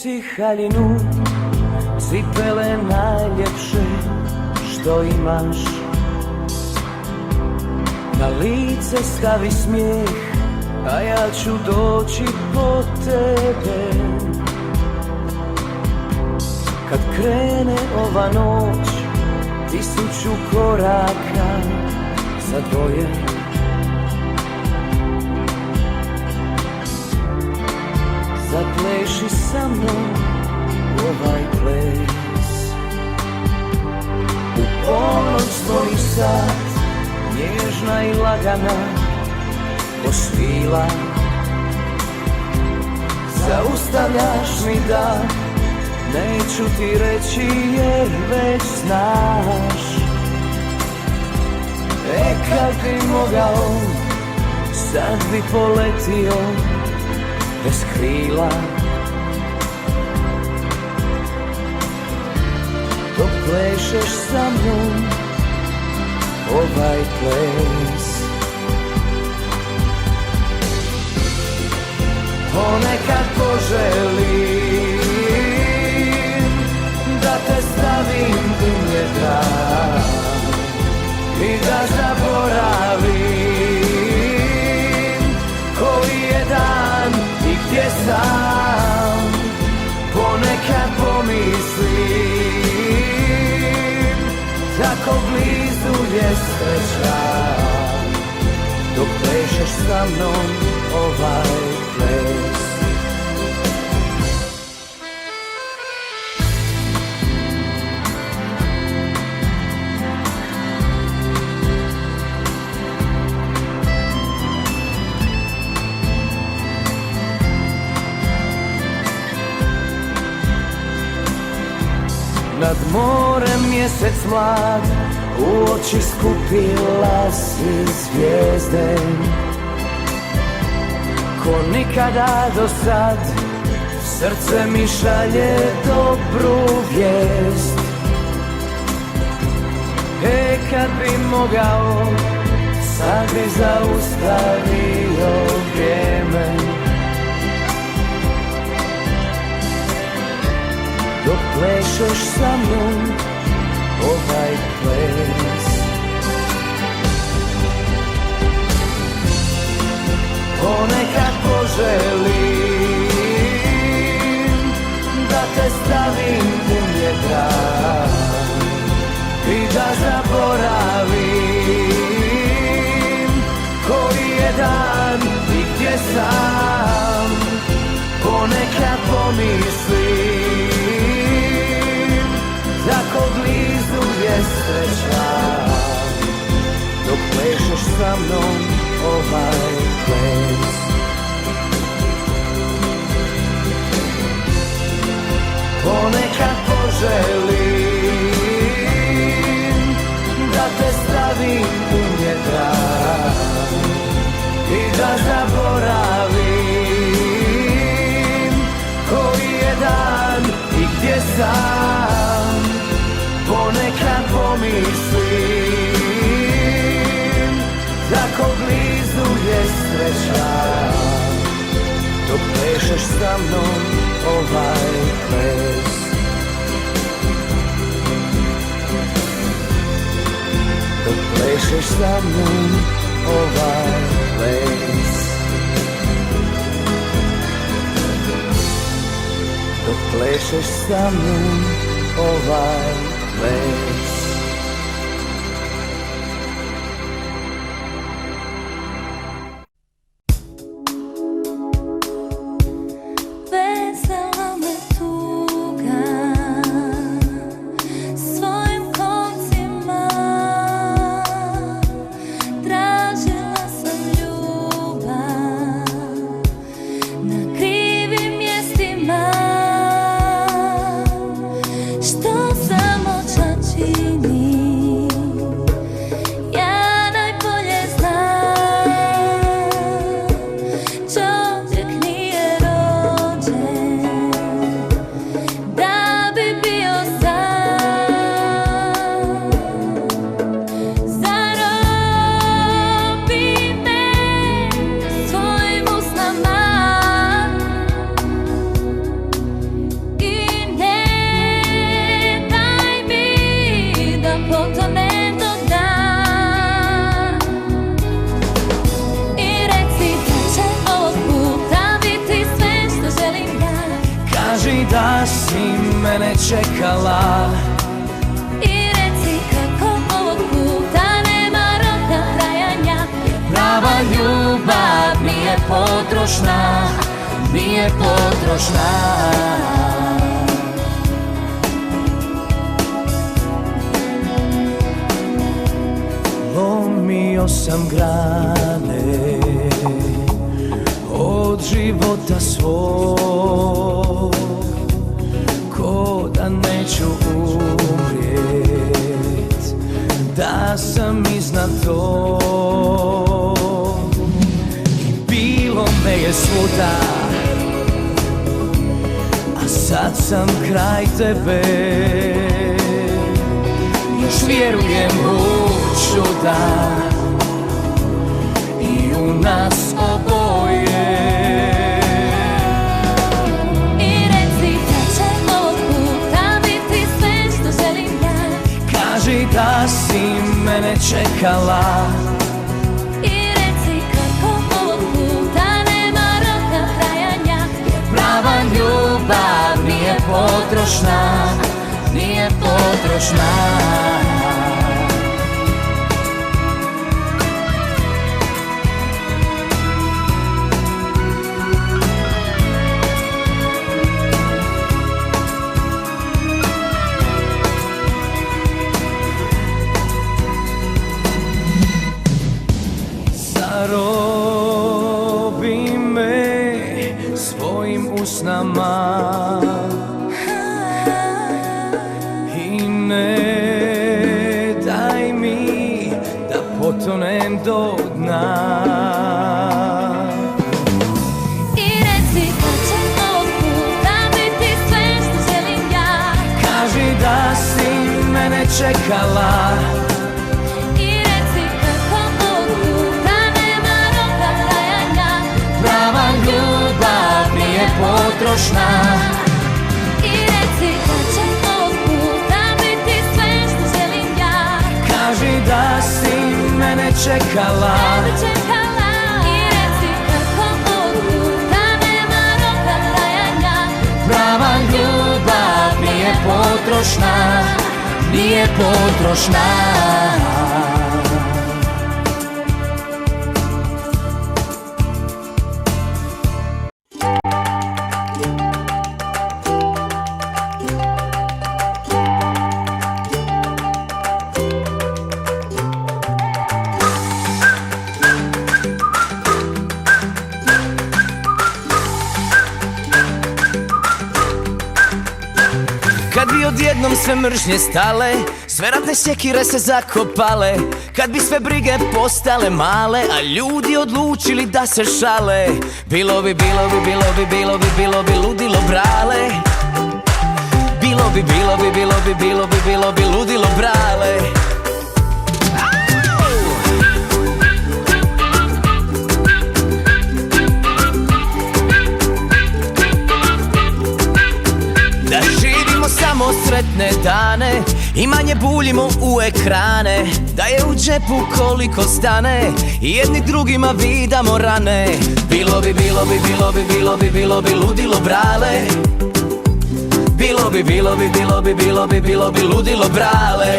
si haljinu, cipele najljepše što imaš. Na lice stavi smijeh, a ja ću doći po tebe. Kad krene ova noć, 1000 koraka za dvoje. Zapleši sa mnom ovaj ples. U ponoć stoji sat, nježna i lagana, posvila. Zaustavljaš mi da neću ti reći jer već znaš. Kad bi mogao, sad bi poletio bez krila. Dok plešeš sa mnom ovaj ples. Ponekad poželim da te stavim u vjetar i da zaboravim koji je dan i gdje sam. Ponekad pomislim tako blizu je sreća dok plešeš sa mnom ovaj ples. Nad morem mjesec mlad, u oči skupila si zvijezde. Ko nikada do sad, srce mi šalje dobru vijest. Kad bi mogao, sad bi zaustavio vrijeme. Dok plešeš sa mnom ovaj ples. Ponekad poželim da te stavim u vjetar i da zaboravim koji je dan i gdje sam. Ponekad pomislim tako blizu je sreća dok plešeš sa mnom ovaj ples. Ponekad poželim da te stavim u vjetar i da zaboravim koji je dan i gdje sam. Ponekad pomislim tako blizu je sreća dok plešeš sa mnom ovaj ples. Dok plešeš sa mnom ovaj ples. Dok plešeš sa mnom ovaj ples. Vezala me tuga svojim koncima, tražila sam ljubav na krivim mjestima. Što sam očači mene čekala. I reci kako ovog puta nema roka trajanja. Prava ljubav nije potrošna, nije potrošna. Lomio sam grane od života svog, ko da neću umrijet, da sam iznad tog. I bilo me je svuda, a sad sam kraj tebe. Još vjerujem u čuda i u nas oboje. I reci da će ovog puta biti sve što želim ja. Kaži da si mene čekala. I reci kako ovog puta nema roka trajanja. Prava ljubav nije potrošna, nije potrošna. Zarobi me svojim usnama i ne daj mi da potonem do dna. I reci da će ovog puta biti sve što želim ja. Kaži da si mene čekala. I reci kako ovog puta nema roka trajanja. Prava ljubav nije potrošna. I reci da će ovog puta biti sve što želim ja. Kaži da si mene čekala. Ja bi čekala. I reci kako ovog puta nema roka trajanja. Prava ljubav nije potrošna, nije potrošna. Kad bi odjednom sve mržnje stale, sve ratne sjekire se zakopale, kad bi sve brige postale male, a ljudi odlučili da se šale, bilo bi ludilo brale. Bilo bi ludilo brale. Da živimo samo sretne dane i manje buljimo u ekrane, da je u džepu koliko stane i jedni drugima vidamo rane. Bilo bi ludilo brale. Bilo bi ludilo brale.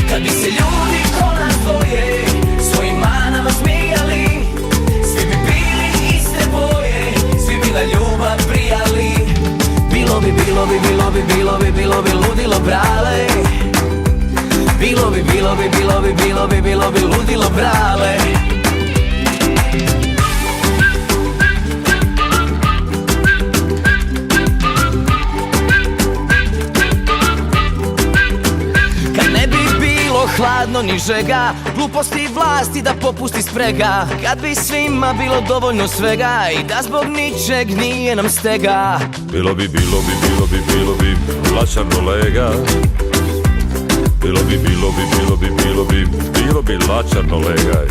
Kad bi se ljudi ko nas dvoje svojim manama smijali, svi bi bili iste boje, svi bi na ljubav prijali. Bilo bi ludilo brale. Bilo bi ludilo brale. Kad ne bi bilo hladno ni žega, gluposti vlasti da popusti sprega, kad bi svima bilo dovoljno svega i da zbog ničeg nije nam stega. Bilo bi lačarno lega. Bilo bi lačarno lega.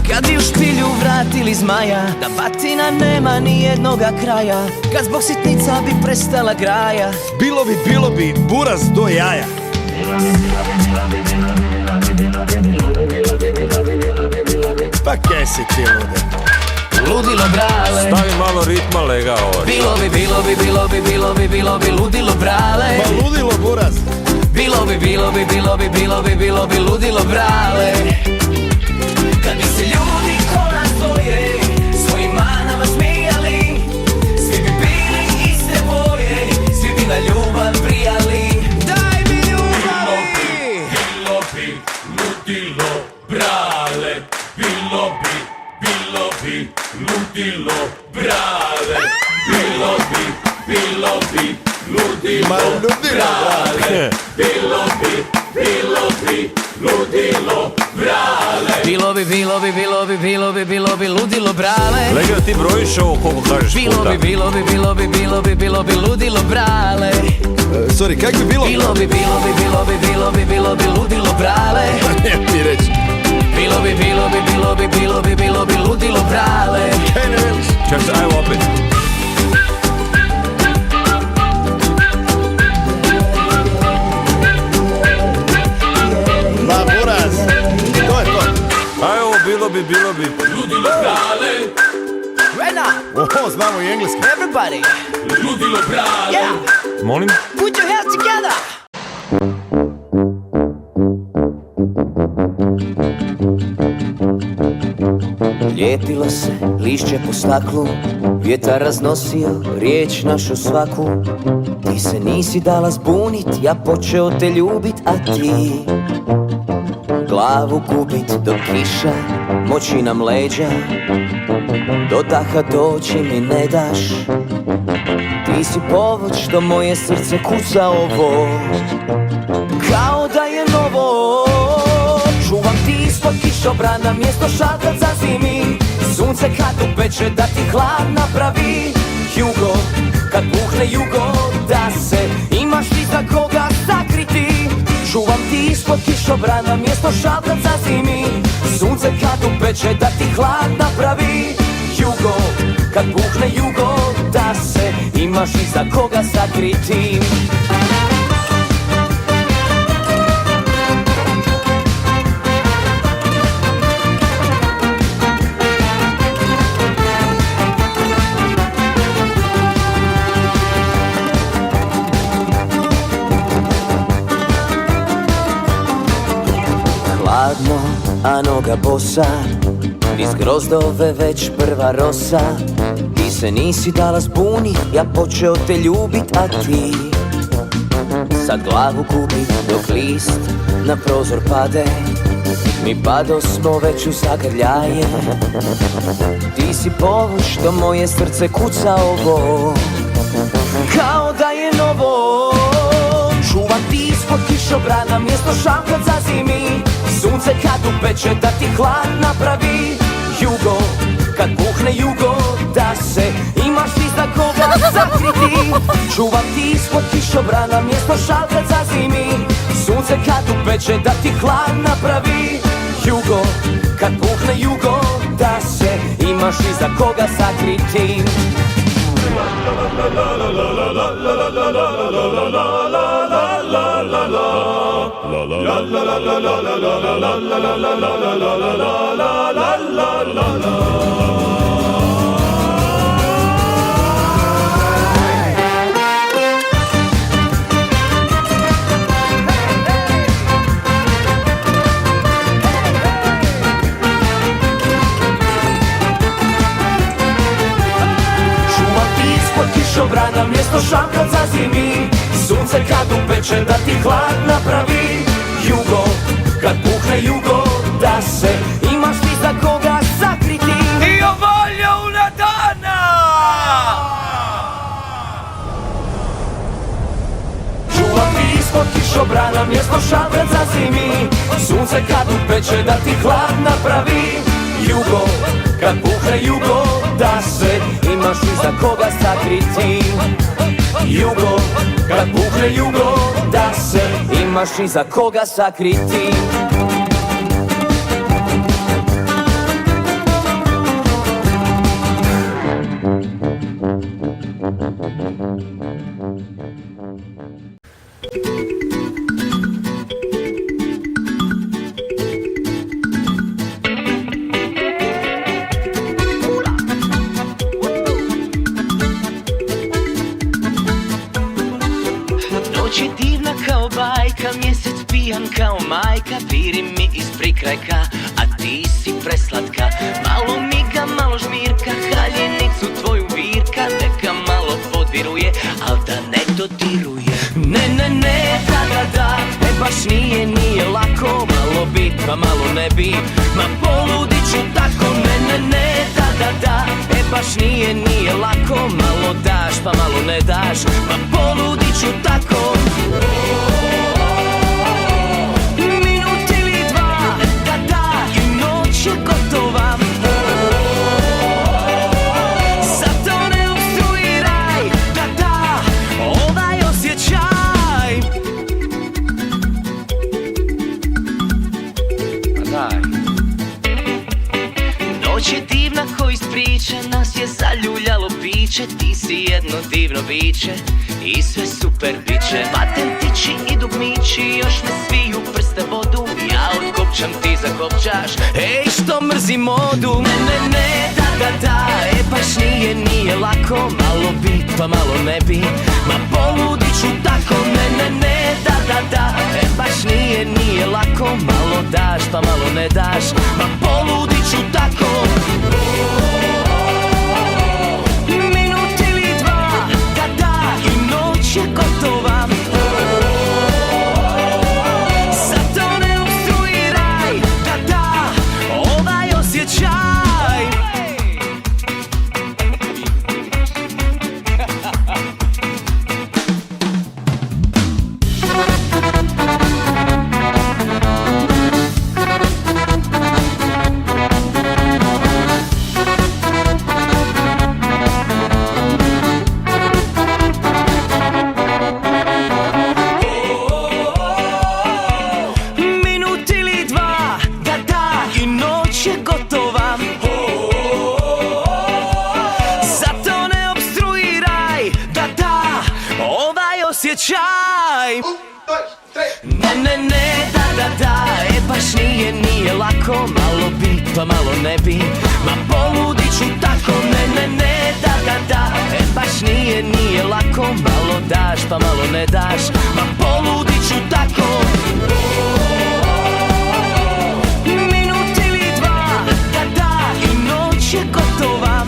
Kad bi u špilju vratili zmaja, da batina nema ni jednoga kraja, kad zbog sitnica bi prestala graja. Bilo bi buraz do jaja. Pa kaj si ti lude? ludilo brale. Stavi malo ritma lega ovaj. Bilo bi, bilo bi, bilo bi, bilo bi, bilo bi ludilo brale. Pa ludilo buraz. Bilo bi, bilo bi, bilo bi, bilo bi, bilo bi ludilo brale. Kad bi se ljudi ko nas dvoje svojim manama smijali, svi bi bili iste boje, svi bi na ljubav prijali. Daj mi ljubavi! Bilo bi ludilo brale, bilo bi ludilo brale, bilo bi ludilo Ma ludilo brale, bilo bi ludilo brale. Bilo bi, bilo bi, bilo bi, bilo bi, bilo bi ludilo brale. Lega, ti brojiš ovo koliko kažeš Bilo puta. bi, bilo bi, bilo bi, bilo bi, bilo bi ludilo brale. Sorry, kak bi bilo? Bilo bi, bilo bi, bilo bi, bilo bi, bilo bi ludilo brale. Ne mi reći. Bilo bi, bilo bi, bilo bi, bilo bi, bilo bi ludilo brale. Kaj ne veliš? Čak se, ajmo opet. Ma buraz. To je to. Ajmo, bilo bi. Ludilo brale, Right now, Oho, znamo i engleski. everybody, ludilo brale. yeah, Molim? put your hands together. Lijepilo se lišće po staklu, vjetar raznosio riječ našu svaku. Ti se nisi dala zbunit, ja počeo te ljubit, a ti glavu gubit do kiša, moći nam leđa, do daha doći mi ne daš. Ti si povod što moje srce kuca ovo, kao da je novo. Čuvam ti ispod kišobrana, mjesto šatrac za zimi. Sunce kad upeče da ti hlad napravi. Jugo, kad puhne jugo, da se imaš ti za koga sakriti. Čuvam ti ispod kišobrana, mjesto šatrac za zimi. Sunce kad upeče da ti hlad napravi. Jugo, kad puhne jugo, da se imaš i za koga sakriti. Hladno, a noga bosa, niz grozdove već prva rosa. Ti se nisi dala zbunit, ja počeo te ljubit, a ti sad glavu gubit dok list na prozor pade. Mi pado smo već u zagrljaje. Ti si povod što moje srce kuca ovo, kao da je novo. Čuvam ti ispod kišobrana, mjesto šamkat za zimi. Sunce kad upeče da ti hlad napravi. Jugo, kad puhne jugo, da se imaš ti za koga sakriti. Čuvam ti ispod kišobrana, mjesto šalkat za zimi. Sunce kad upeče da ti hlad napravi. Jugo, kad puhne jugo, da se imaš i za koga sakriti. Kišobrana, mjesto šamkat za zimi. Sunce kad upeče da ti hlad napravi. Jugo, kad puhne jugo, da se imaš ti za koga sakriti. I ovolja una dana! Čuvam ti ispod kišobrana, mjesto šamkat za zimi. Sunce kad upeče da ti hlad napravi. Jugo, kad puhne jugo, da se imaš i za koga sakriti. Jugo, kad puhne jugo, da se imaš i za koga sakriti. čeka, viri mi iz prikrajka, a ti si preslatka. Malo miga, malo žmirka, haljenicu tvoju virka, neka malo podviruje, al da ne dodiruje. Ne, ne, ne, da, baš nije lako, malo bi, pa malo ne bi, ma poludit ću tako. Ne, ne, da, baš nije lako, malo daš, pa malo ne daš, ma poludit ću tako. Minut ili dva, da, i noć je gotova. Zato ne obstruiraj, da, ovaj osjećaj. Noć je divna ko iz priče, nas je zaljuljalo piće. Ti si jedno divno biće i sve super biće. Patentići i dugmići, još me sviju prste vodu. Ja otkopčam, ti zakopčaš, ej što mrzi modu. Ne, ne, da, baš nije lako, malo bi, pa malo ne bi, ma poludit ću tako. Ne, ne, da, baš nije lako, malo daš, pa malo ne daš, ma poludit ću tako. Minut ili dva, da, i noć je gotova. Zato ne obstruiraj, da, ovaj osjećaj. Ne, da, baš nije lako, malo bi, pa malo ne bi, ma poludit ću tako. Ne, da, baš nije lako, malo daš, pa malo ne daš, ma poludit ću tako. Minut ili dva, da, i noć je gotova.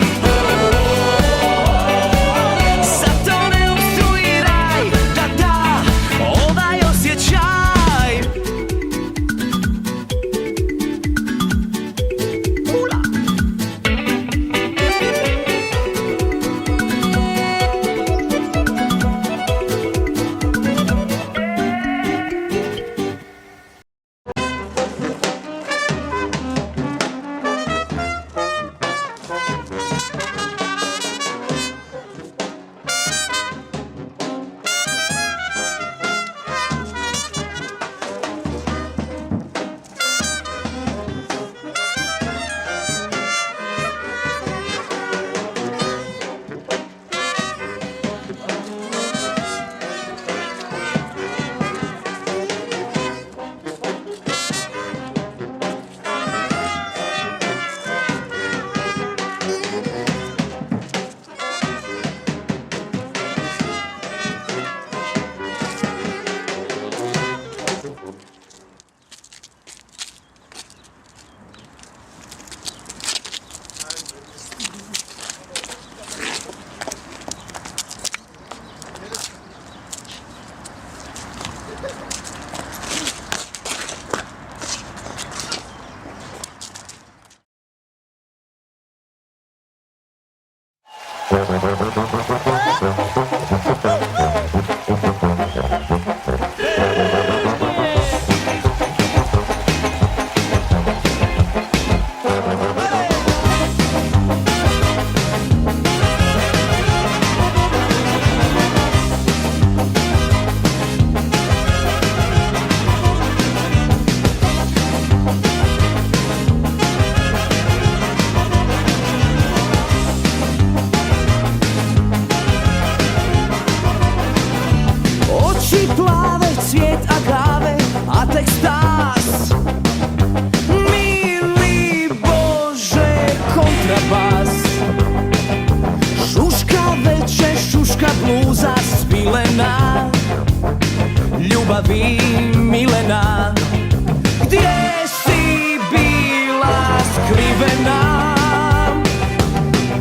Gdje si bila skrivena?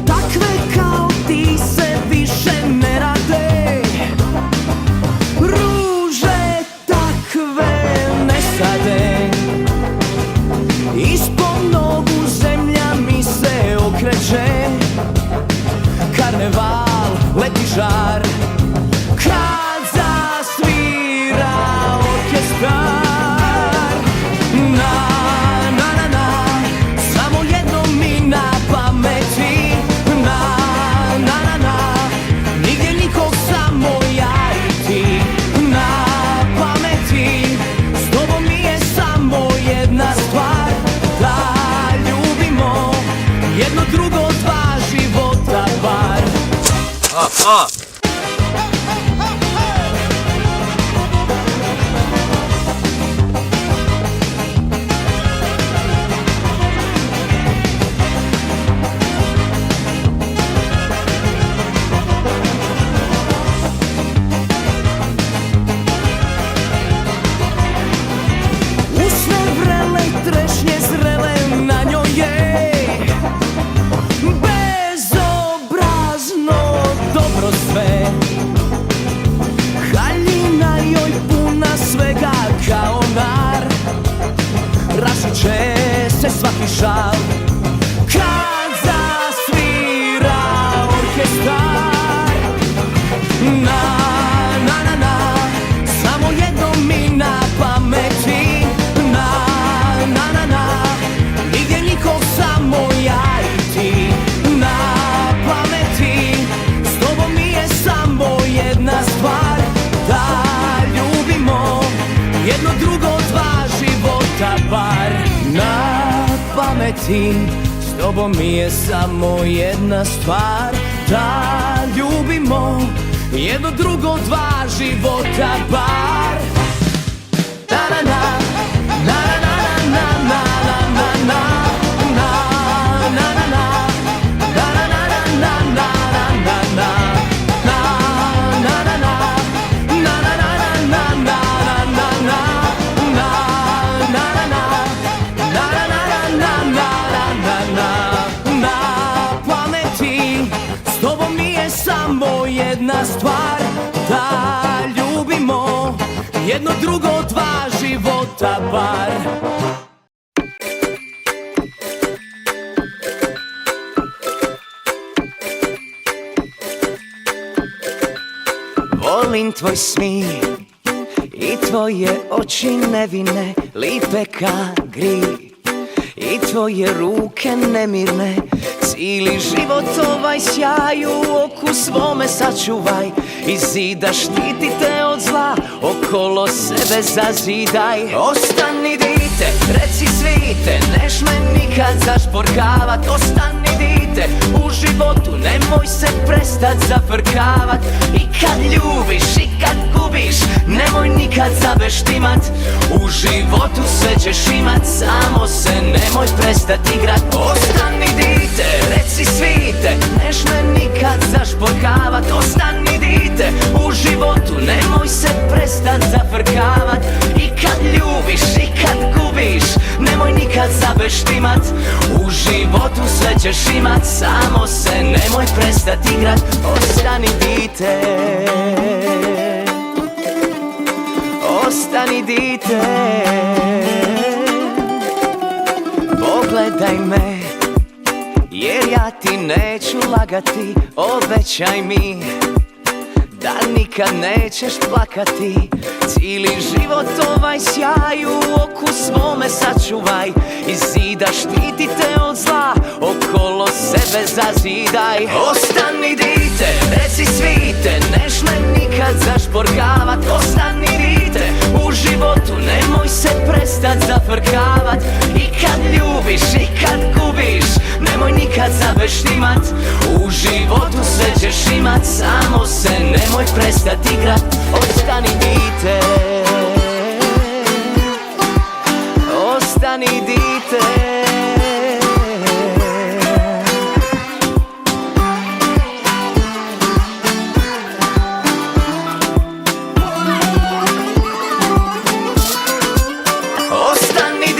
Takve kao ti se više ne rade, ruže takve ne sade. Ispod nogu zemlja mi se okreće, karneval, leti žar, kad zasvira orkestar. Na, na, na, na, samo jedno mi na pameti. Na, na, na, na, nigdje nikog, samo ja i ti. Na pameti, s tobom mi je samo jedna stvar, da ljubimo jedno drugo, dva života bar. Usne vrele, trešnje zrele na njoj je, bezobrazno dobro sve. Haljina joj puna svega kao nar, rašuće se svaki šal kad zasvira orkestar. Na, na, na, na, samo jedno mi na pameti. Na, na, na, na, nigdje nikog, samo ja i ti. Na pameti, s tobom mi je samo jedna stvar, da ljubimo jedno drugo, dva života bar. Na pameti, s tobom mi je samo jedna stvar, da ljubimo jedno drugo, dva života bar. Na, na, na, na, na, na, na, na, na, na, na, na, na, na, na, na, na, na, na, na. Samo jedna stvar, da ljubimo jedno drugo, dva života bar. Volim tvoj smijeh i tvoje oči nevine, lipe ka gri, i tvoje ruke nemirne. Cijeli život ovaj sjaj u oku svome sačuvaj, iz zida štiti te od zla, okolo sebe zazidaj. Ostani dite, reci svite, neš me nikad zašporkavat. Ostani dite, u životu nemoj se prestat zafrkavat. I kad ljubiš i kad gubiš, nemoj nikad zabeštimat. U životu sve ćeš imat, samo se nemoj prestat igrat. Ostani dite, reci svite, neš me nikad zašporkavat. Ostani dite, u životu nemoj se prestat zafrkavat. I kad ljubiš i kad gubiš, nemoj nikad zabeštimat. U životu sve ćeš imat, samo se nemoj prestat igrat. Ostani dite, ostani dite, pogledaj me, jer ja ti neću lagati. Obećaj mi da nikad nećeš plakati. Cijeli život ovaj sjaj u oku svome sačuvaj, iz zida štiti te od zla, okolo sebe zazidaj. Ostani dite, reci svite, neš me nikad zašporkavat. Ostani dite, u životu nemoj se prestat zafrkavat. I kad ljubiš i kad gubiš, nemoj nikad zabeštimat. U životu sve ćeš imat, samo se nemoj prestat igrat. Ostani dite, ostani dite. Ostani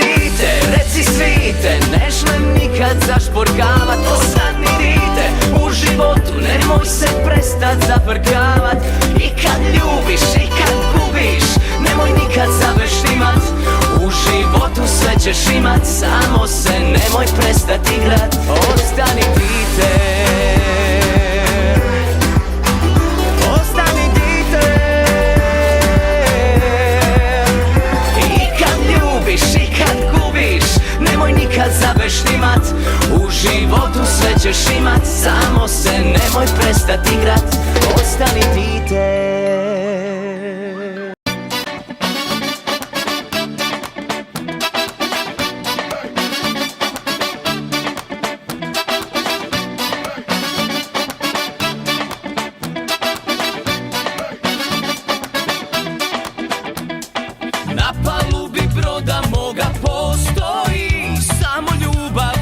dite, ne želim nikad zašporkavat. Ostani dite, u životu nemoj se prestat zafrkavat. I kad ljubiš i kad gubiš, nemoj nikad zaveštimat. U životu sve ćeš imat, samo se nemoj prestat igrat. Ostani dite, ostani dite. I kad ljubiš i kad gubiš, nemoj nikad zaveštimat. U životu sve ćeš imat, samo se nemoj prestat igrat. Ostani dite. Na palubi broda moga postoji samo ljubav.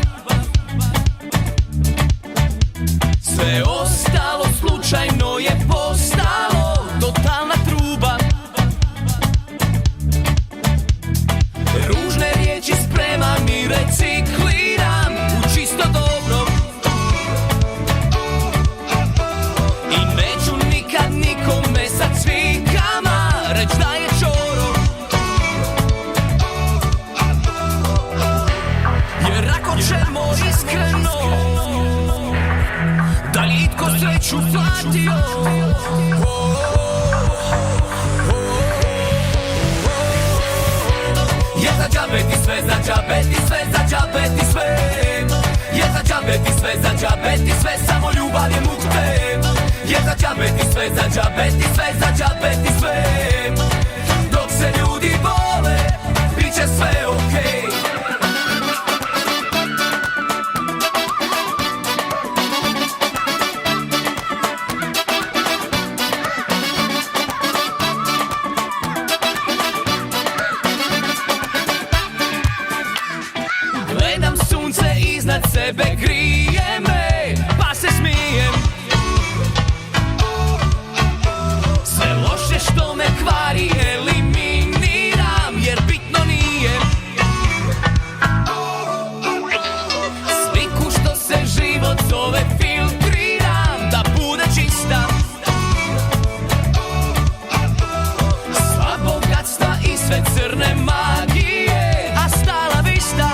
Sve ostalo slučajno je postalo totalna truba. Ružne riječi spremam i recikliram u čisto dobro. I neću nikad nikome sa cvikama reć da je čoro. Jer ako ćemo iskreno, da li itko sreću platio? Je za džabe ti sve, za džabe ti sve, za džabe ti sve. Je za džabe ti sve, za džabe ti sve, samo ljubav je mukte. Je za džabe ti sve, za džabe ti sve, za džabe ti sve. Dok se ljudi vole, bit će sve okej. Gledam sunce iznad sebe, grije me, pa se smijem. Sve loše što me kvari eliminiram, jer bitno nije. Sliku što se život zove filtriram, da bude čista. Sva bogatstva i sve crne magije, a stala vista.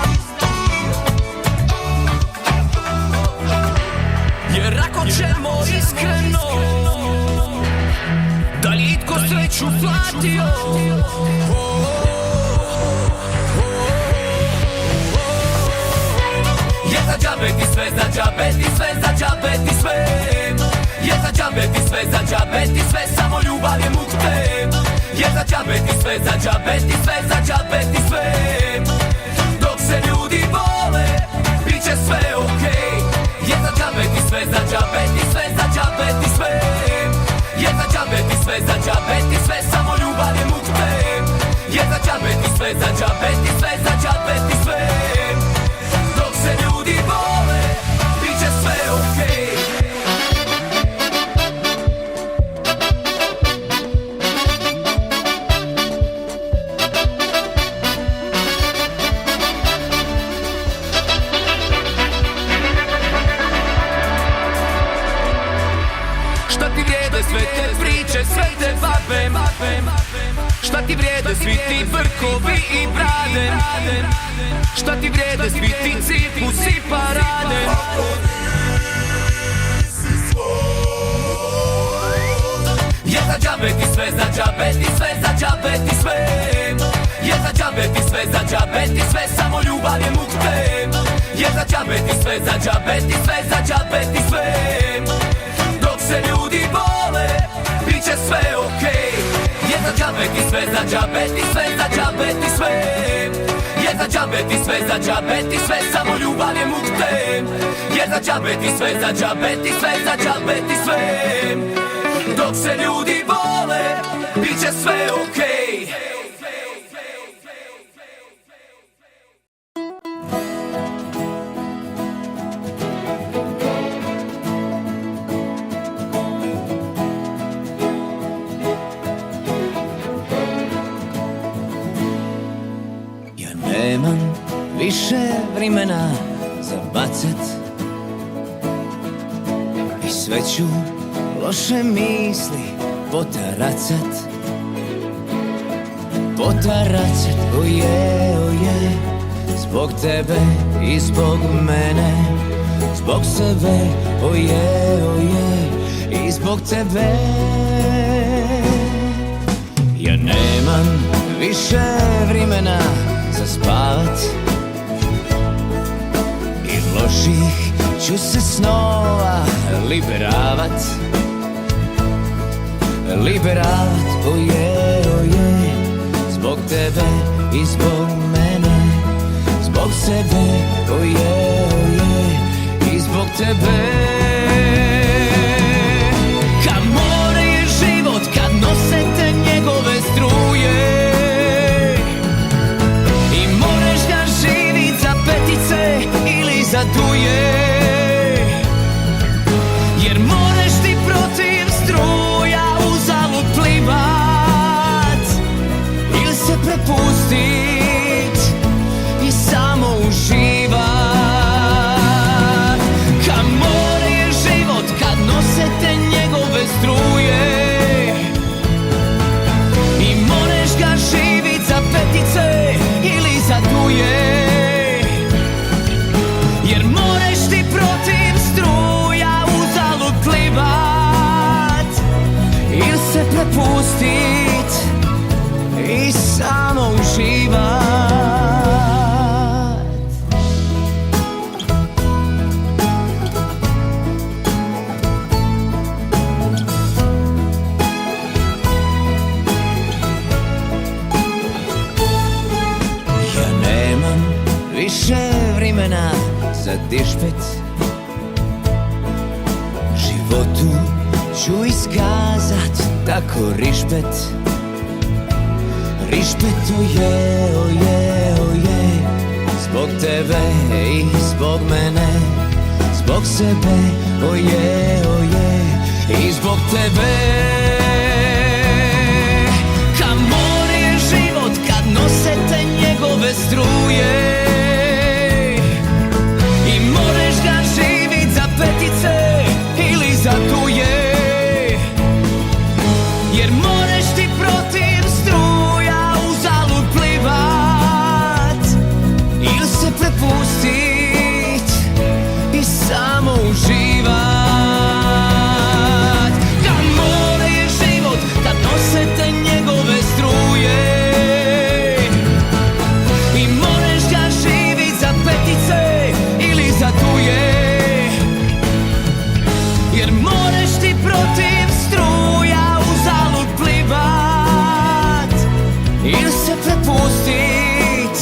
Jer ako ćemo iskreno, da li itko sreću platio? Je za džabe ti sve, za džabe ti sve, za džabe ti sve. Je za džabe ti sve, za džabe ti sve, samo ljubav je mukte. Je za džabe ti sve, za džabe ti sve, za džabe ti sve. Dok se ljudi vole, bit će sve okej. Je za džabe ti sve, za džabe ti sve, za džabe ti sve. Je za džabe ti sve, za džabe ti sve, samo ljubav je mukte. Je za džabe ti sve, za džabe ti sve, za džabe ti sve. Dok se ljudi vole, bit će sve okej. Šta ti vrijede sve te priče, sve te babe? Šta ti vrijede svi ti brkovi i brade? Šta ti vrijede svi ti cirkusi parade? Je za džabe ti sve, za džabe ti sve, za džabe ti sve. Je za džabe ti sve, za džabe ti sve, samo ljubav je mukte. Je za džabe ti sve, za džabe ti sve, za džabe ti sve. Dok se ljudi vole, bit će sve okej. Je za džabe ti sve, za džabe ti sve, za džabe ti sve. Je za džabe ti sve, za džabe ti sve, samo ljubav je mukte. Je za džabe ti sve, za džabe ti sve, za džabe ti sve. Dok se ljudi vole, bit će sve okej. više vremena za bacat i sve ću loše misli potaracat, oje, zbog tebe i zbog mene, zbog sebe, oje, i zbog tebe. Ja nemam više vremena za spavat i loših ću se snova liberavat, oje, zbog tebe i zbog mene, zbog sebe, oje, i zbog tebe. Ka more je život kad nosete njegove struje i moreš ga živit za petice ili za duje, jer moreš ti protiv struja uzalud plivat ili se prepustit i samo uživat. Ka more je život kad nosete njegove struje i moreš ga živit za petice ili za duje, jer moreš ti protiv struja uzalud plivat ili se prepustit i samo uživat. Ja nemam više vremena za dišpet, životu ću iskazat tako rišpet, oje, zbog tebe i zbog mene, zbog sebe, oje, i zbog tebe. Ka more je život kad nosete njegove struje i moreš ga živit za petice ili za duje, jer moreš ti protiv struja uzalud plivat ili se prepustit i samo uživat. Ka more je život kad nosete njegove struje i moreš ga živit za petice ili za duje, jer moreš ti protiv struja uzalud plivat ili se prepustit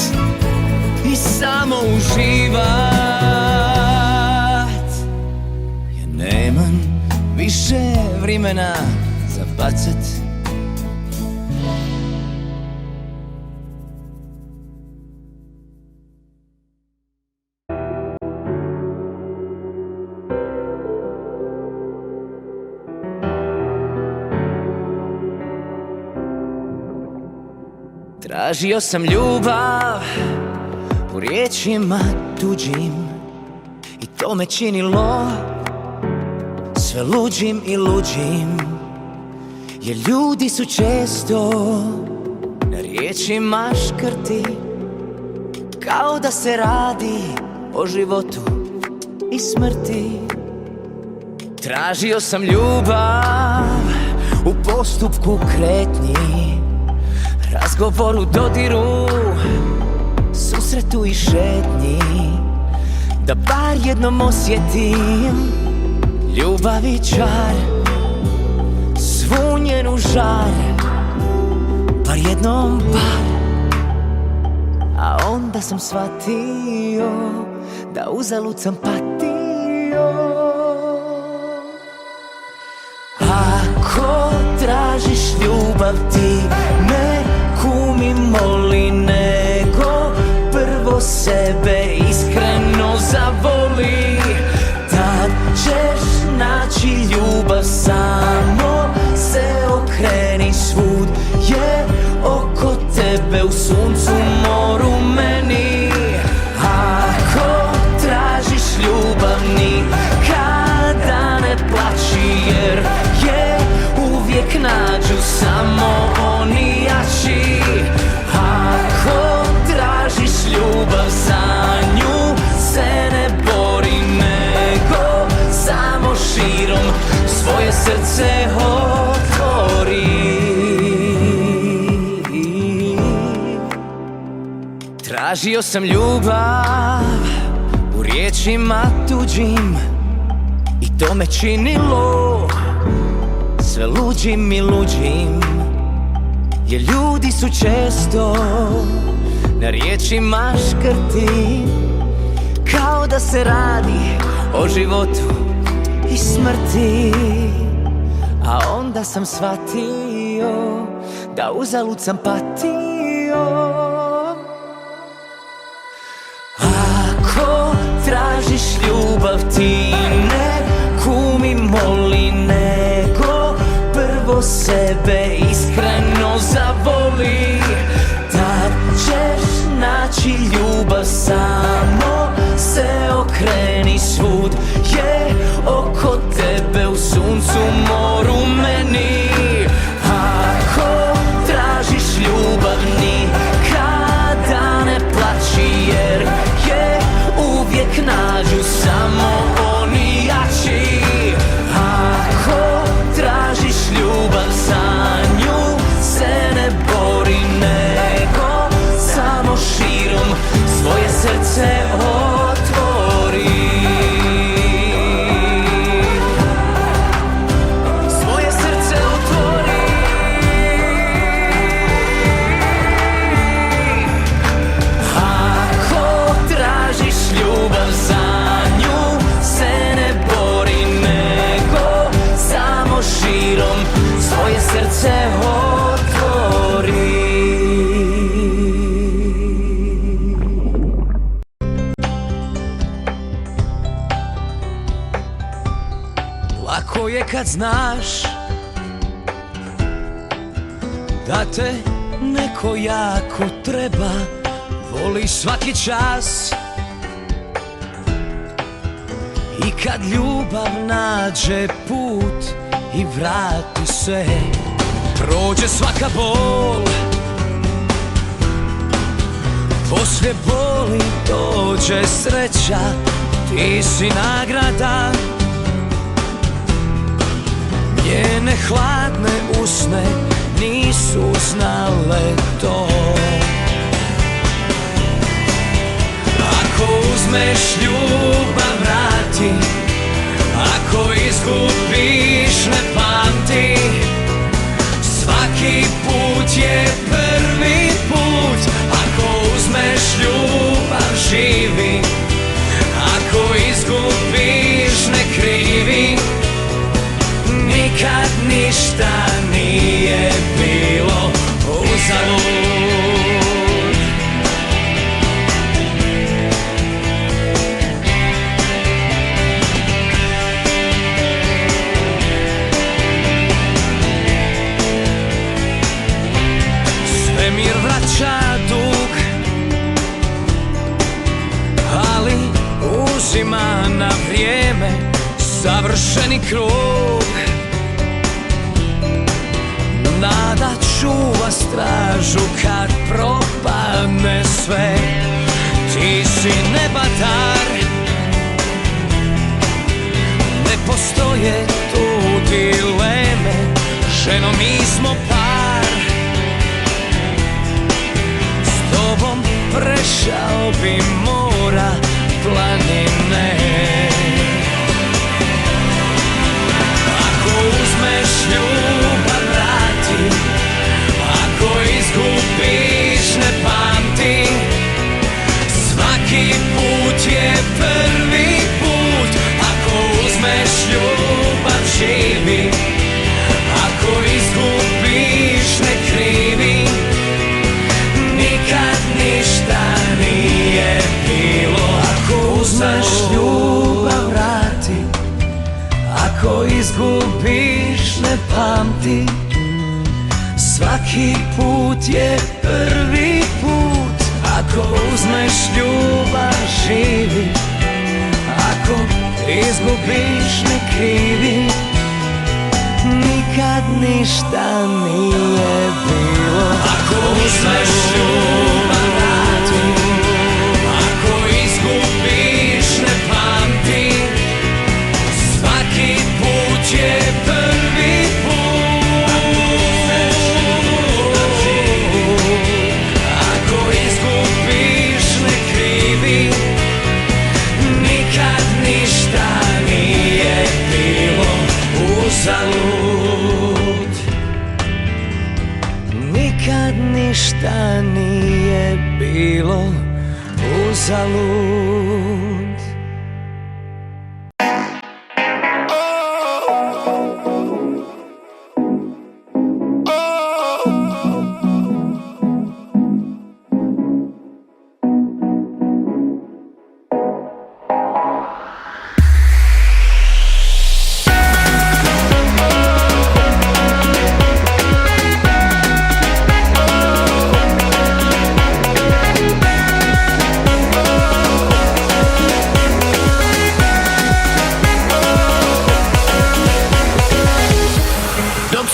i samo uživat. Ja nemam više vremena za bacat, tražio sam ljubav u riječima tuđim i to me činilo sve luđim i luđim, jer ljudi su često na riječima škrti, kao da se radi o životu i smrti. Tražio sam ljubav u postupku kretnji, razgovoru, dodiru, susretu i šetnji, da bar jednom osjetim ljubav i čar, svu njenu žar, bar jednom par. A onda sam shvatio da uzalud sam patio. Ako tražiš ljubav ti ne kumi moli, nego prvo sebe iskreno zavoli, tad ćeš naći ljubav. Samo se okreni, svud je oko tebe, u suncu, moru, meni. Tražio sam ljubav u riječima tuđim i to me činilo sve luđim i luđim, jer ljudi su često na riječima škrti, kao da se radi o životu i smrti. A onda sam shvatio da uzalud sam patio. Ako tražiš ljubav ti ne kumi moli, nego prvo sebe iskreno zavoli. Tad ćeš naći ljubav, samo se okreni, svud je oko tebe, u suncu, moru, meni. Ako tražiš ljubav nikada ne plači, jer je uvijek nađu samo oni jači. Ako tražiš ljubav, za nju se ne bori, nego samo širom svoje srce otvori. Svoje srce otvori. Ako tražiš ljubav, za nju se ne bori, nego samo širom svoje srce otvori. Lako je kad znaš da te neko jako treba, voliš svaki čas. I kad ljubav nađe put i vrati se, prođe svaka bol, poslije boli dođe sreća, ti si nagrada. Njene hladne usne nisu znale to. Ako uzmeš ljubav vrati, ako izgubiš ne pamti, svaki put je prvi put. Ako uzmeš ljubav živi, ako izgubiš ne krivi, nikad ništa nije bilo uzalud. Svemir vraća dug, ali uzima na vrijeme savršeni krug. Nada čuva stražu kad propadne sve, ti si nebatar. Ne postoje tu dileme, ženo mi smo par. S tobom prešao bi mora, planine. Ako uzmeš ljubav vrati, ako izgubiš ne pamti, svaki put je prvi put. Ako uzmeš ljubav živi, ako izgubiš ne krivi, nikad ništa nije bilo. Ako uzmeš ljubav vrati, ako izgubiš ne pamti, svaki put je prvi put. Ako uzmeš ljubav živi, ako izgubiš ne krivi, nikad ništa nije bilo. Ako uzmeš ljubav vrati, ako izgubiš ne pamti, svaki put je prvi put. Ako izgubiš uzalud.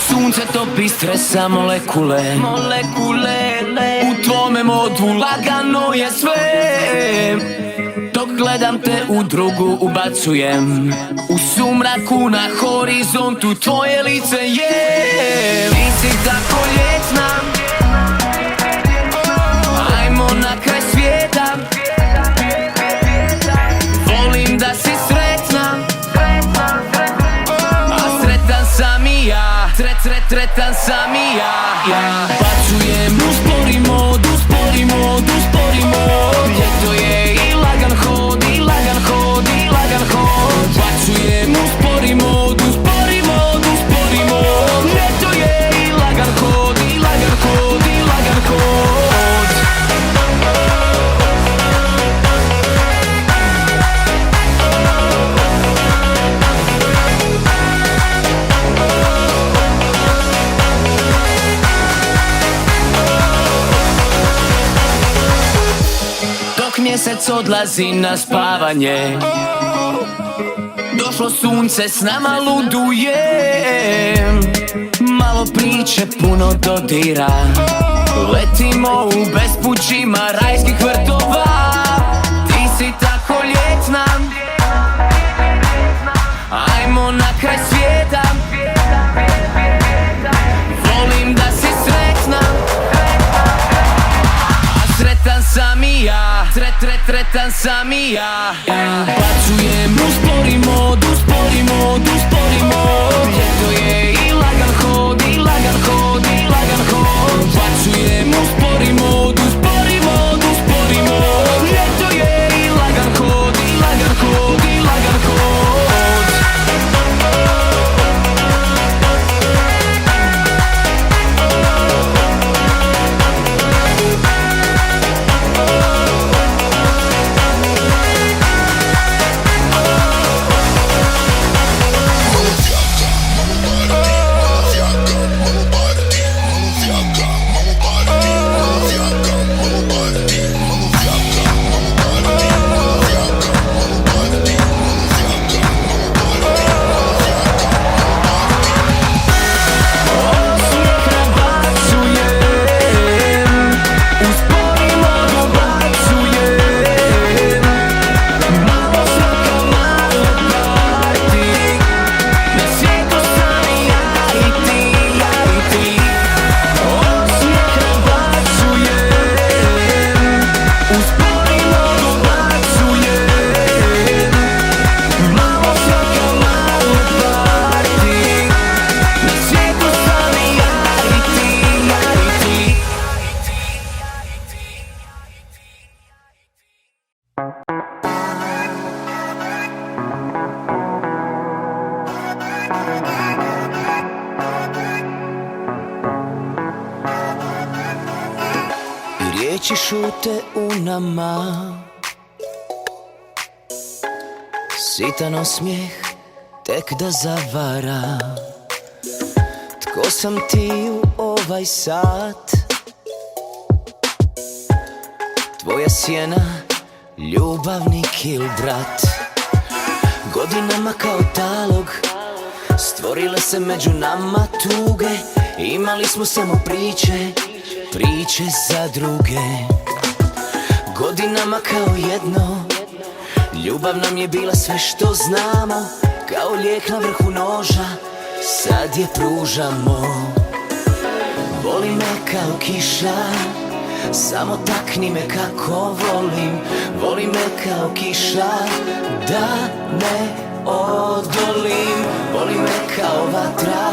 Sunce topi stresa molekule, u tvome modu lagano je sve. Dok gledam te u drugu ubacujem, u sumraku na horizontu tvoje lice je. Ti si tako ljetna, ajmo na kraj svijeta. Volim da si sretna, a sretan sam i ja. Sretan sam i ja. Bacujem u spori mod, u spori mod, u spori mod. Ljeto je i lagan hod, i lagan hod, i lagan hod. Bacujem u spori mod, u spori mod, u spori mod. Ljeto je i lagan hod, i lagan hod, i lagan hod. Mjesec odlazi na spavanje, došlo sunce s nama luduje. Malo priče, puno dodira, letimo u bespućima rajskih vrtova. Ti si tako ljetna, ajmo na kraj svijeta. Volim da si sretna, sretan sam i ja, sretan sam i ja. Bacujem u spori mod, u spori mod, u spori mod. Ljeto je i lagan hod, i lagan hod, i lagan hod. Bacujem u spori mod, u spori mod, u spori mod. Ljeto je i lagan hod, i lagan hod, i lagan hod. Riječi šute u nama, sitan osmijeh tek da zavara. Tko sam ti u ovaj sat? Tvoja sjena, ljubavnik ili brat. Godinama kao talog stvorile se među nama tuge. Imali smo samo priče, priče za druge. Godinama kao jedno, ljubav nam je bila sve što znamo. Kao lijek na vrhu noža, sad je pružamo. Voli me kao kiša, samo takni me kako volim. Voli me kao kiša, da ne odolim. Voli me kao vatra,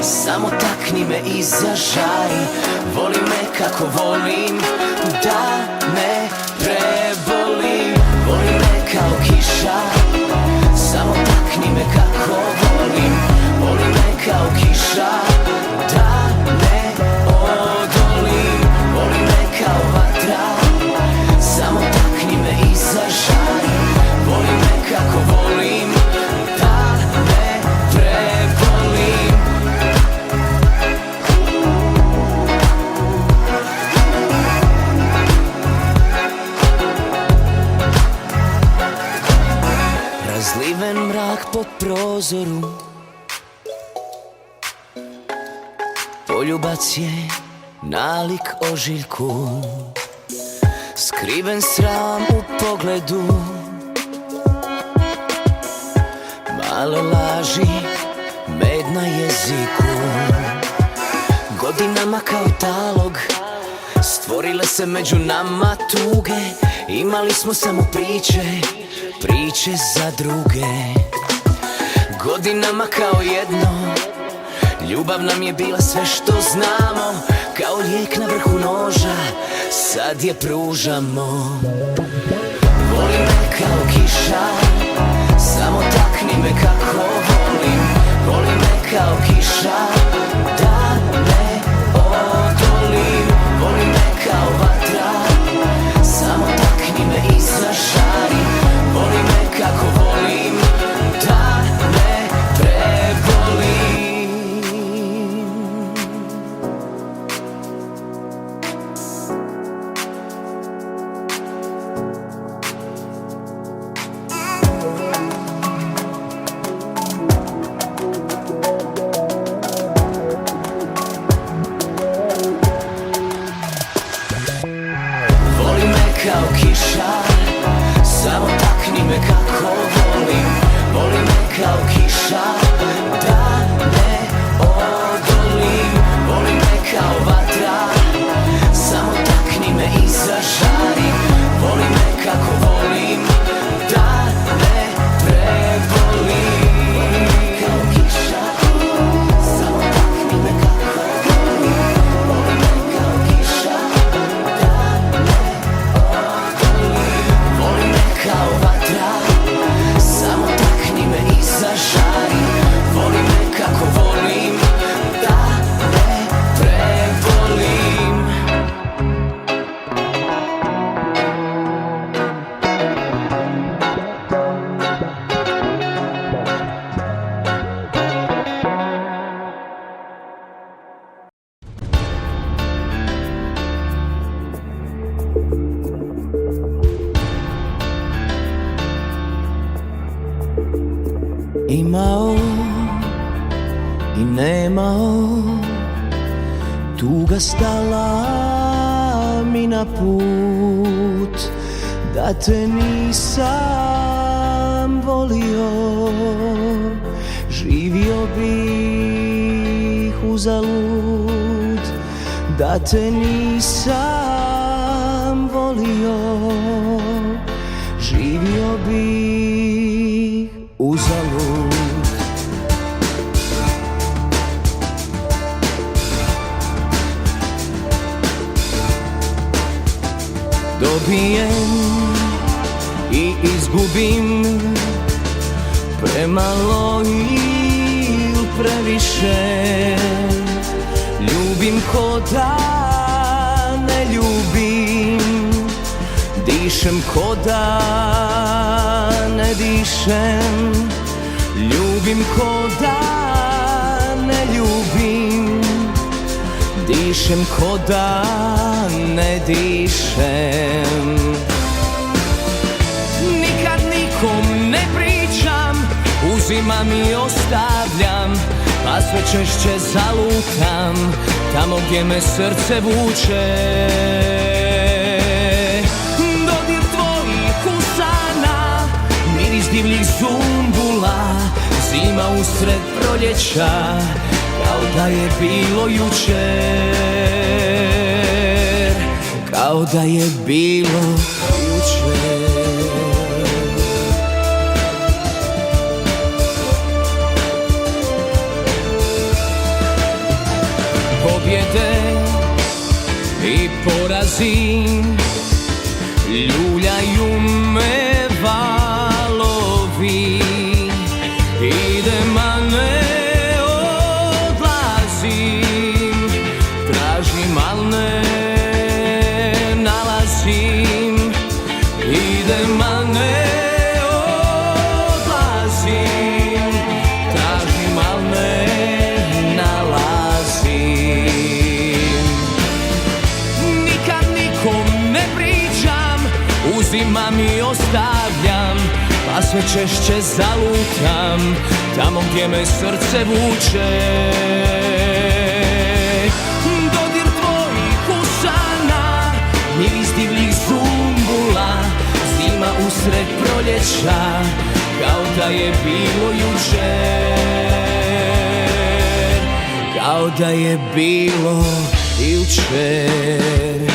samo takni me i zažari. Voli me kako volim, da ne prebolim. momak po prozoru, poljubac je nalik ožiljku, skriven sram u pogledu, male laži, med na jeziku. Godinama kao talog stvorile se među nama tuge. Imali smo samo priče, priče za druge. Godinama kao jedno, ljubav nam je bila sve što znamo. Kao lijek na vrhu noža, sad je pružamo. Voli me kao kiša, samo takni me kako volim. Voli me kao kiša, da ne odolim. Voli me kao vatra, samo takni me i zažari. Voli me kako volim, da ne prebolim. Voli me kao kiša, samo takni me kako volim. Voli me kao kiša, da ne odolim. Voli me kao vatra, samo takni me i zažari. Voli me kako volim, da ne prebolim. Kao kiša, samo takni me kako volim. Voli me kao kiša, da ne odolim. Voli me kao vatra, samo takni me i zažari. Voli me kako volim, da ne prebolim. Imao i nemao, tuga stala mi na put. Da te nisam volio, živio bih uzalud. Da te nisam volio, živio bih uzalud. Dobijem i izgubim, premalo ili previše. Ljubim ko da ne ljubim, dišem ko da ne dišem. Ljubim ko da ne ljubim, dišem ko da ne dišem. Nikad nikom ne pričam, uzimam i ostavljam, pa sve češće zalutam tamo gdje me srce vuče. Dodir tvojih usana, miris divljih zumbula, zima usred proljeća, kao da je bilo jučer, kao da je bilo jučer. Pobjede i porazi ljuljaju me valovi. Idem a ne odlazim, tražim al ne nalazim. Idem a ne odlazim, tražim al ne nalazim. Nikad nikom ne pričam, uzimam i mami ostavljam, pa sve češće zalutam tamo gdje me srce vuče. Dodir tvojih usana, miris divljih zumbula, zima usred proljeća, kao da je bilo jučer, kao da je bilo jučer.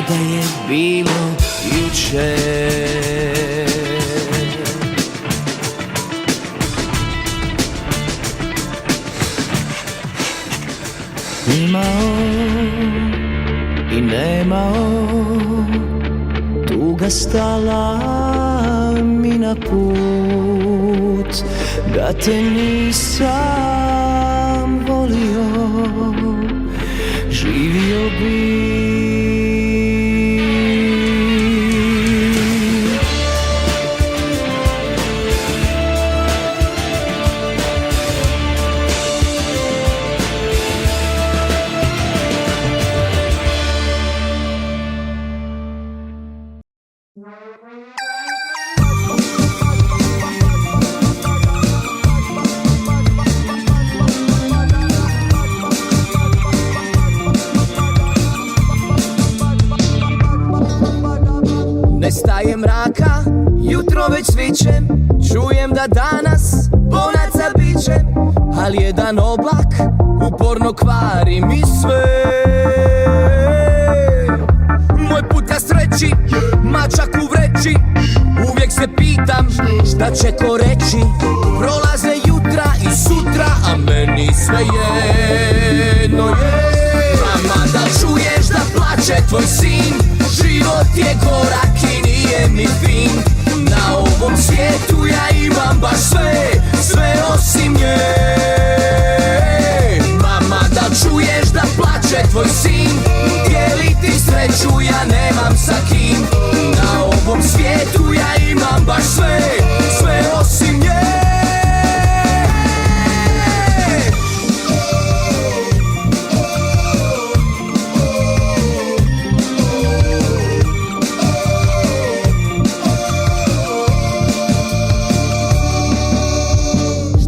Da je bilo jučer. Imao i nemao, tuga stala mi na put, da te nisam volio, živio bi. Nestaje mraka, jutro već sviće, čujem da danas bonaca biće, ali jedan oblak uporno kvari mi sve. Moj put ka sreći, mačak u vreći, uvijek se pitam šta će ko reći. Prolaze jutra i sutra, a meni sve jedno je. Mama, da čuješ da plače tvoj sin? Život je gorak i nije mi fin. Na ovom svijetu ja imam baš sve, sve osim nje. Mama, da čuješ da plače tvoj sin? Dijeliti sreću ja nemam sa kim. Na ovom svijetu ja imam baš sve, sve osim nje.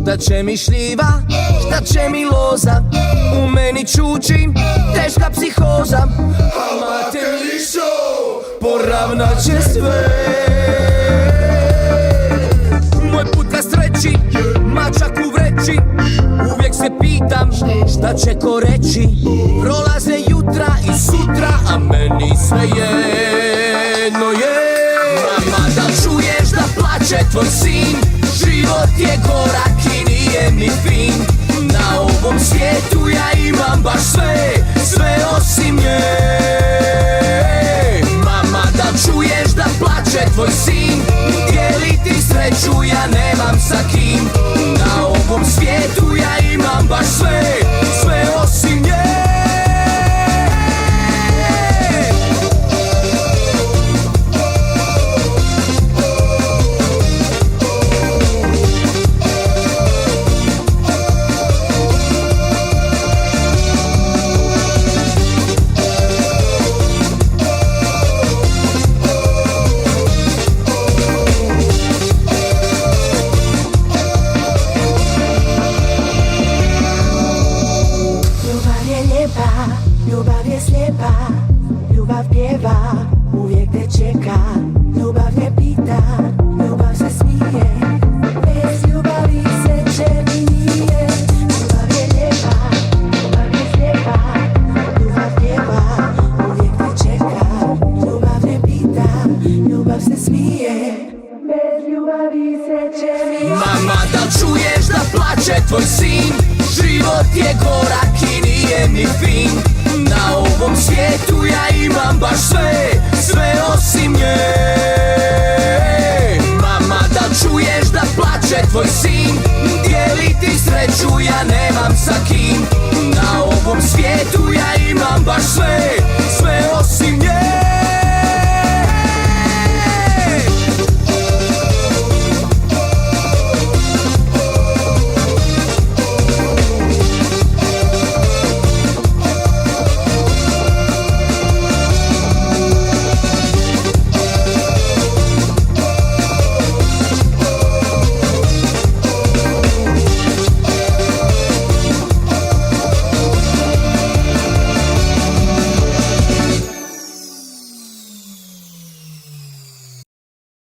Šta će mi šljiva, šta će mi loza, u meni čuči teška psihoza. A mater lišo, poravnat će sve. Moj put ka sreći, mačak u vreći, uvijek se pitam šta će ko reći. Prolaze jutra i sutra, a meni sve jedno je. Mama, da čuješ da plače tvoj sin? Život je gorak i nije mi fin. Na ovom svijetu ja imam baš sve, sve osim nje. Mama, da čuješ da plače tvoj sin? Dijeliti sreću ja nemam sa kim. Na ovom svijetu ja imam baš sve, sve osim nje. nije. Bez ljubavi sreće mi. Mama, da li čuješ da plače tvoj sin? Život je gorak i nije mi fin. Na ovom svijetu ja imam baš sve, sve osim nje.